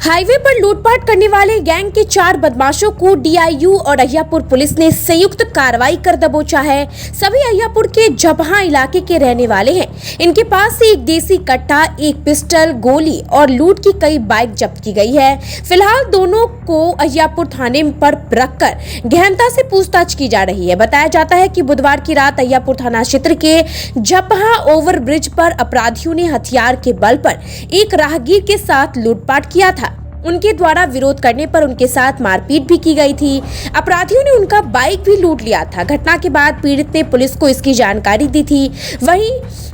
Highway पर लूटपाट करने वाले गैंग के 4 बदमाशों को डीआईयू और अहियापुर पुलिस ने संयुक्त कार्रवाई कर दबोचा है। सभी अहियापुर के झपहा इलाके के रहने वाले हैं। इनके पास से एक देसी कट्टा, एक पिस्टल, गोली और लूट की कई बाइक जब्त की गई है। फिलहाल दोनों को अहियापुर थाने पर रखकर गहनता से पूछताछ की जा रही है। बताया जाता है कि बुधवार की रात अहियापुर थाना क्षेत्र के झपहा ओवरब्रिज पर अपराधियों ने हथियार के बल पर एक राहगीर के साथ लूटपाट किया था। उनके द्वारा विरोध करने पर उनके साथ मारपीट भी की गई थी। अपराधियों ने उनका बाइक भी लूट लिया था। घटना के बाद पीड़ित ने पुलिस को इसकी जानकारी दी थी। वहीं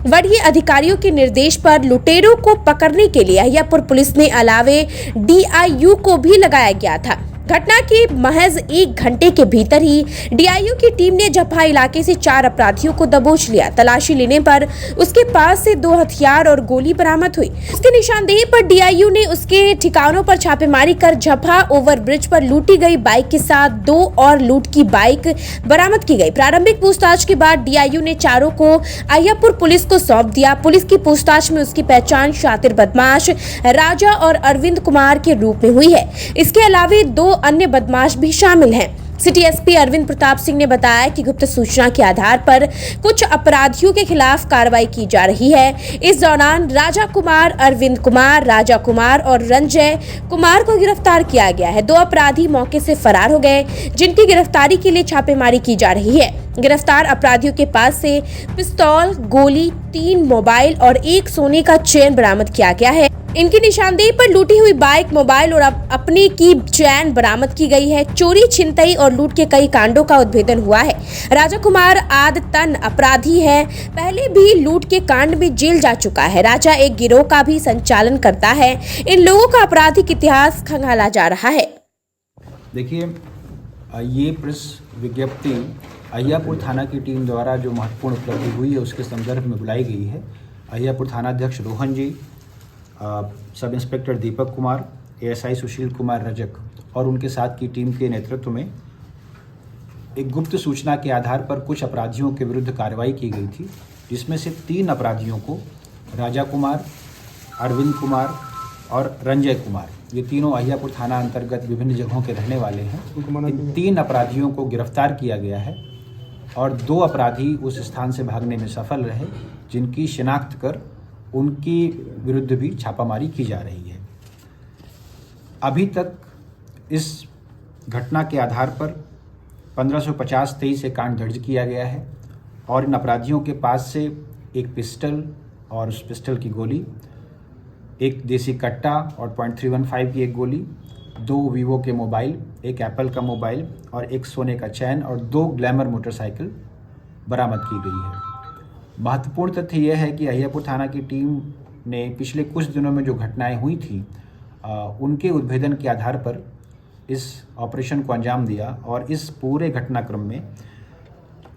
वरीय अधिकारियों के निर्देश पर लुटेरों को पकड़ने के लिए अहियापुर पुलिस ने अलावे डीआईयू को भी लगाया गया था। घटना के महज 1 घंटे के भीतर ही डीआईयू की टीम ने झपहा इलाके से 4 अपराधियों को दबोच लिया। तलाशी लेने पर उसके पास से 2 हथियार और गोली बरामद हुई। उसके निशानदेही पर डीआईयू ने उसके ठिकानों पर छापेमारी कर झपहा ओवरब्रिज पर लूटी गई बाइक के साथ 2 और लूट की बाइक बरामद की गई। प्रारंभिक पूछताछ के बाद डीआईयू ने चारों को अहियापुर पुलिस को सौंप दिया। पुलिस की पूछताछ में उसकी पहचान शातिर बदमाश राजा और अरविंद कुमार के रूप में हुई है। इसके अलावे 2 अन्य बदमाश भी शामिल हैं। सिटी एसपी अरविंद प्रताप सिंह ने बताया कि गुप्त सूचना के आधार पर कुछ अपराधियों के खिलाफ कार्रवाई की जा रही है। इस दौरान राजा कुमार, अरविंद कुमार, राजा कुमार और रंजय कुमार को गिरफ्तार किया गया है। 2 अपराधी मौके से फरार हो गए, जिनकी गिरफ्तारी के लिए छापेमारी की जा रही है। गिरफ्तार अपराधियों के पास से पिस्तौल, गोली, 3 मोबाइल और 1 सोने का चेन बरामद किया गया है। इनकी निशानदेही पर लूटी हुई बाइक, मोबाइल और अपने की चैन बरामद की गई है। चोरी, छिनतई और लूट के कई कांडों का उद्भेदन हुआ है। राजा कुमार आदतन अपराधी है, पहले भी लूट के कांड में जेल जा चुका है। राजा एक गिरोह का भी संचालन करता है। इन लोगों का आपराधिक इतिहास खंगाला जा रहा है। देखिए, ये प्रेस विज्ञप्ति अहियापुर थाना की टीम द्वारा जो महत्वपूर्ण उपलब्धि हुई है उसके संदर्भ में बुलाई गई है। अहियापुर थानाध्यक्ष रोहन जी, sub inspector Deepak Kumar, ASI Sushil Kumar Rajak और उनके साथ की टीम के नेतृत्व में एक गुप्त सूचना के आधार पर कुछ अपराधियों के विरुद्ध कार्रवाई की गई थी, जिसमें से 3 अपराधियों को राजा कुमार, अरविंद कुमार और रंजय कुमार, ये तीनों अहियापुर थाना अंतर्गत विभिन्न जगहों के रहने वाले हैं। इन 3 अपराधियों को गिरफ्तार किया गया है और 2 अपराधी उस स्थान से भागने में सफल रहे, जिनकी शिनाख्त कर उनकी विरुद्ध भी छापामारी की जा रही है। अभी तक इस घटना के आधार पर 1550-23 से कांड दर्ज किया गया है और इन अपराधियों के पास से एक पिस्टल और उस पिस्टल की गोली, एक देसी कट्टा और .315 की एक गोली, 2 वीवो के मोबाइल, एक एप्पल का मोबाइल और एक सोने का चैन और 2 ग्लैमर मोटरसाइकिल बरामद की गई है। महत्वपूर्ण तथ्य यह है कि अहियापुर थाना की टीम ने पिछले कुछ दिनों में जो घटनाएं हुई थी उनके उद्भेदन के आधार पर इस ऑपरेशन को अंजाम दिया और इस पूरे घटनाक्रम में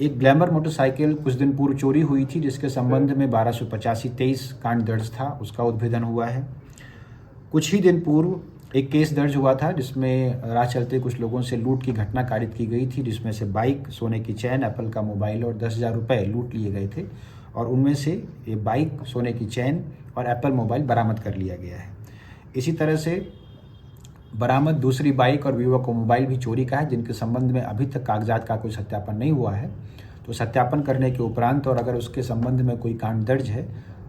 एक ग्लैमर मोटरसाइकिल कुछ दिन पूर्व चोरी हुई थी, जिसके संबंध में 1285-23 कांड दर्ज था, उसका उद्भेदन हुआ है। कुछ ही दिन पूर्व एक केस दर्ज हुआ था जिसमें राह चलते कुछ लोगों से लूट की घटना कारित की गई थी, जिसमें से बाइक, सोने की चैन, एप्पल का मोबाइल और 10,000 रुपये लूट लिए गए थे और उनमें से ये बाइक, सोने की चैन और एप्पल मोबाइल बरामद कर लिया गया है। इसी तरह से बरामद दूसरी बाइक और वीवो का मोबाइल भी चोरी का है, जिनके संबंध में अभी तक कागजात का कोई सत्यापन नहीं हुआ है। तो सत्यापन करने के उपरांत और अगर उसके संबंध में कोई कांड दर्ज है,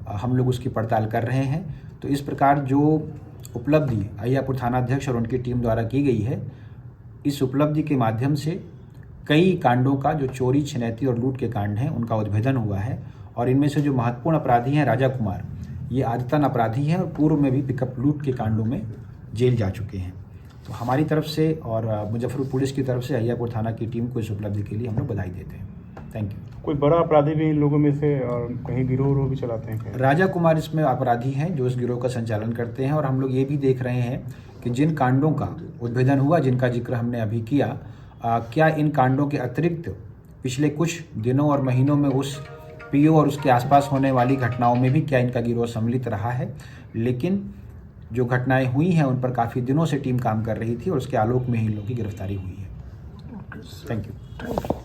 हम लोग उसकी पड़ताल कर रहे हैं। तो इस प्रकार जो उपलब्धि अहियापुर थानाध्यक्ष और उनकी टीम द्वारा की गई है, इस उपलब्धि के माध्यम से कई कांडों का, जो चोरी, छिनैती और लूट के कांड हैं, उनका उद्भेदन हुआ है। और इनमें से जो महत्वपूर्ण अपराधी हैं राजा कुमार, ये आदतन अपराधी हैं और पूर्व में भी पिकअप लूट के कांडों में जेल जा चुके हैं। तो हमारी तरफ से और मुजफ्फरपुर पुलिस की तरफ से अहियापुर थाना की टीम को इस उपलब्धि के लिए हम लोग बधाई देते हैं। Thank you. कोई बड़ा अपराधी भी इन लोगों में से और कहीं गिरोह भी चलाते हैं? राजा कुमार इसमें अपराधी हैं जो इस गिरोह का संचालन करते हैं और हम लोग ये भी देख रहे हैं कि जिन कांडों का उद्भेदन हुआ, जिनका जिक्र हमने अभी किया, क्या इन कांडों के अतिरिक्त पिछले कुछ दिनों और महीनों में उस पीओ और उसके आसपास होने वाली घटनाओं में भी क्या इनका गिरोह सम्मिलित रहा है। लेकिन जो घटनाएं हुई हैं उन पर काफ़ी दिनों से टीम काम कर रही थी और उसके आलोक में ही इन लोगों की गिरफ्तारी हुई है। Thank you.